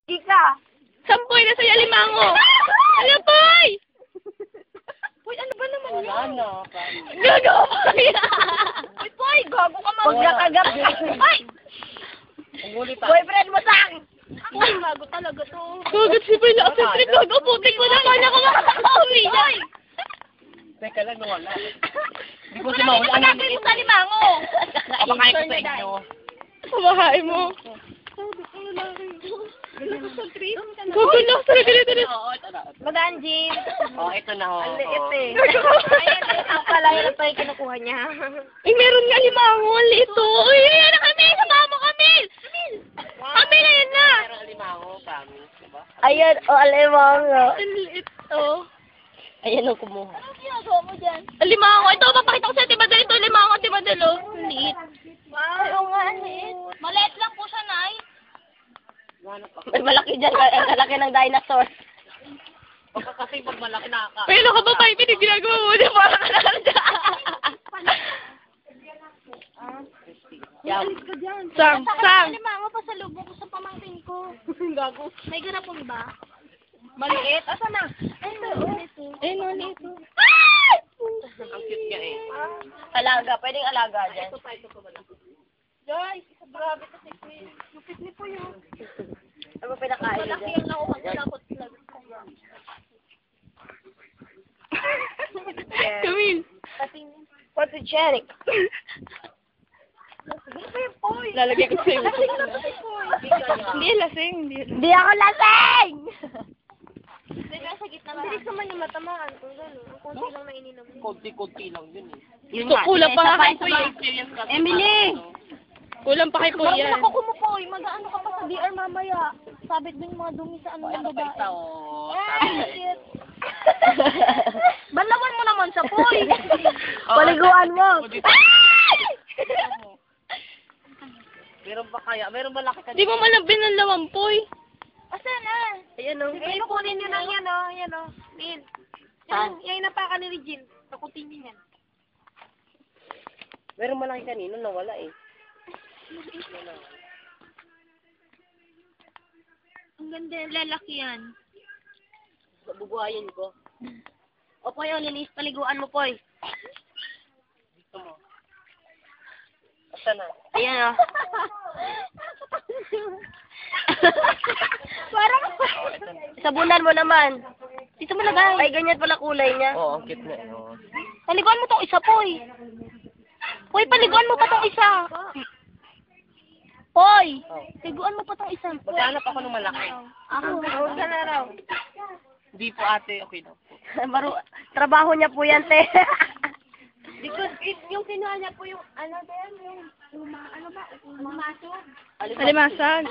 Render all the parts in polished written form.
Ika. Sampoy na sa'yo, limango. Ano, Poy? Uy, ano ba naman yun? Ano? Gago, Poy. Uy, Poy, gago ka mo. Huwag nakagap. Ay! Boyfriend mo, Tang! Uy, gago talaga to. Gago si Poy na ako trip. Gago, putik ko na. Kanya ko makakauwi niya. Teka lang, wala. Hindi ko si Wala Maul. kita magagawin mo sa limango. Kapakain ko sa inyo. Kumakain mo. Gago na. Tara, dito na. Oo, ito na. Magaan, Jim. Oo, ito na. Ang liit Oo. eh. Ayan, ang pala yun pa yung kinukuha niya. Ay, meron nga limango. Ang liit to. Uy, ayan na kami. Sama mo kami. Kami na yun na. Pero alimango, promise, diba? Ayan, o alimango. Ang liit to. Ayan ang kumuha. Anong ginagawa mo dyan? Limango. Ito, papakita ko sa Timadal. Ito, limango, Timadal, oh. Ang liit. Wow, oo nga, ang liit. Maliit lang po siya, Nay. May malaki dyan, ang laki ng dinosaur. Baka kasi pag malaki nakaka. Pero ka ba, Pipe, hindi ginagawa mo dyan. Para ka na lang dyan. Yum. Sam. Alimango pa sa lubong ko sa pamangkin ko. Gago. May garapon ba? Maliit? Asa na? Ito, ito. Eh, no, nito. Ang cute niya eh. Alaga, pwedeng alaga dyan. Ito pa wala. Guys, grabe kasi Queen. Lupit ni po yun. Ano ba pinakain niya dyan? nakuha ko lang. Camille. Photogenic. Lalagay ko sa'yo. Hindi, lasing. Di ako lasing! Bilis naman yung matamaan kung gano'n. Konti lang na ininom. Konti-konti lang yun eh. Yun So, kulang pa nga kay Poy. Experience kasi. Emily! Kulang pa kay Poy yan. Ako kumupoy, mag-ano ka pa sa DR mamaya. Sabit mo yung mga dumi sa ano ng Ito pa babae. ito. Shit. Balawan mo naman sa Poy. Paliguan mo. Meron ba kaya? Meron ba laki ka? Di mo malabin ng lawang, Poy. Asan na? Ayan, oh. Ay, kunin nyo lang yan, oh. Yan, oh. Lin. Yan napakan ni Regine. Takutin niyo yan. Meron malaki kanino, nawala eh. Ang ganda, lalaki yan. Bubuhayin ko. O, Poy, oh, linis paliguan mo, Poy. Gusto mo? Asa na? Ayan, oh. Parang, sabunan mo naman. Dito mo lagay. Ay, ganyan pala kulay niya. Oo, ang cute na eh. Oo. Paliguan mo tong isa, Poy. Poy, paliguan mo pa tong isa. Poy, paliguan mo pa tong isa. Maghanap ako ng malaki. Ako, huwag ka na raw. Hindi po ate, okay na po. Trabaho niya po yan, te. Because yung kinuha niya po yung, ano ba yan, yung, ano ba, umamasog. Alimasag.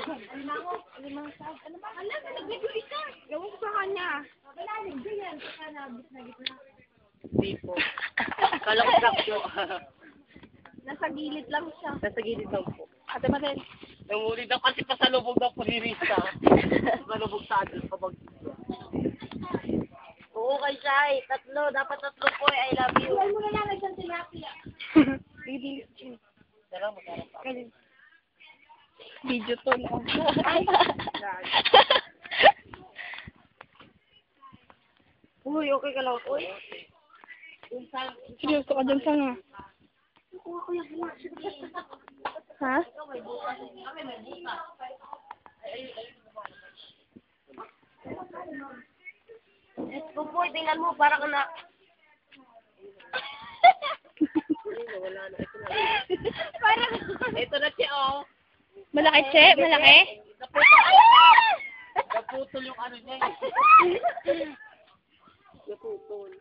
Alimasag. Ano ba? Alam, nag-video isa. Gawin ko sa kanya. Hindi po. Kala ko sakyo. Nasa gilid lang siya. Nasa gilid lang po. Ate Matel. Nanguli daw kasi pasalubog daw po ni Risa. Pasalubog sa atin kapag... Oo, kay Shai. Tatlo. Dapat tatlo, Poy. I love you. Huwag mo na lang isang tilapia. Tara, maghanap ako. Video to, no? Uy, okay ka lang, Poy. Seryoso ka dyan sa nga. Ha? Kung Poy, tingnan mo. Para ka na... Parang, Ito na siya, oh. malaki, Che? Malaki? Naputol yung ano niya eh. Naputol.